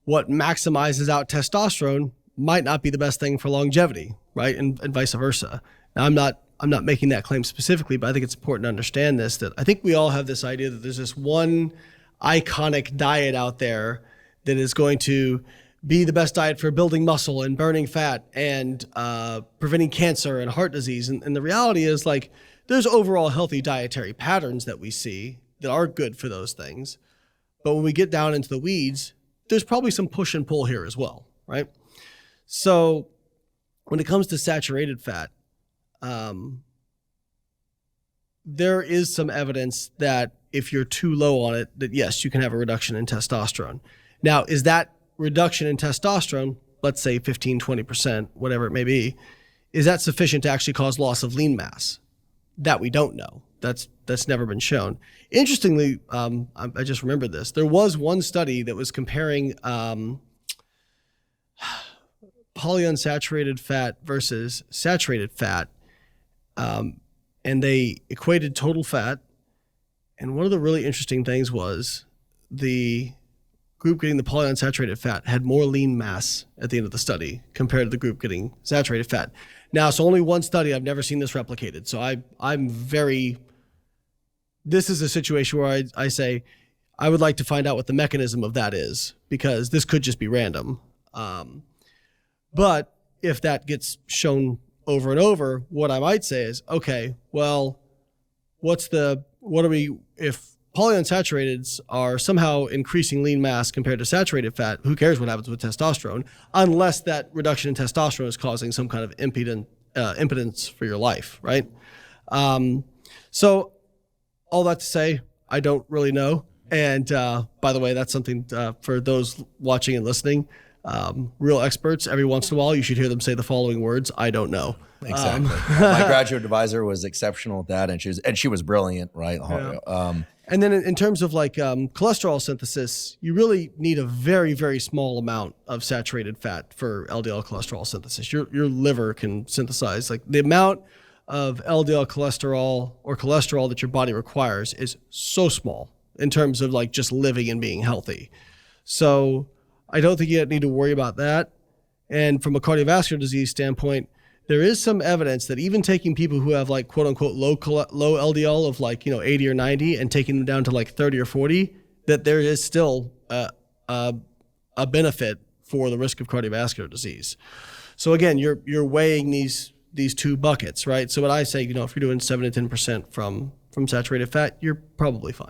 what maximizes out testosterone might not be the best thing for longevity, right? And vice versa. Now, I'm not making that claim specifically, but I think it's important to understand this, that I think we all have this idea that there's this one iconic diet out there that is going to be the best diet for building muscle and burning fat and preventing cancer and heart disease. And the reality is, like, there's overall healthy dietary patterns that we see that are good for those things. But when we get down into the weeds, there's probably some push and pull here as well, right? So when it comes to saturated fat, there is some evidence that if you're too low on it, that yes, you can have a reduction in testosterone. Now, is that reduction in testosterone, let's say 15, 20%, whatever it may be, is that sufficient to actually cause loss of lean mass? That we don't know. That's never been shown. Interestingly, I just remembered this. There was one study that was comparing polyunsaturated fat versus saturated fat, and they equated total fat. And one of the really interesting things was the group getting the polyunsaturated fat had more lean mass at the end of the study compared to the group getting saturated fat. Now, it's only one study. I've never seen this replicated. So this is a situation where I say, I would like to find out what the mechanism of that is, because this could just be random. But if that gets shown over and over, what I might say is, okay, well, if polyunsaturated are somehow increasing lean mass compared to saturated fat, who cares what happens with testosterone, unless that reduction in testosterone is causing some kind of impotence for your life, right? So all that to say, I don't really know. And by the way, that's something for those watching and listening, real experts, every once in a while, you should hear them say the following words: I don't know. Exactly. My graduate advisor was exceptional at that, and she was brilliant, right? Yeah. And then in terms of like cholesterol synthesis, you really need a very, very small amount of saturated fat for LDL cholesterol synthesis. Your liver can synthesize, like, the amount of LDL cholesterol or cholesterol that your body requires is so small in terms of like just living and being healthy. So I don't think you need to worry about that. And from a cardiovascular disease standpoint, there is some evidence that even taking people who have like quote unquote low LDL of like, 80 or 90 and taking them down to like 30 or 40, that there is still a benefit for the risk of cardiovascular disease. So again, you're weighing these two buckets, right? So what I say, if you're doing 7 to 10% from saturated fat, you're probably fine.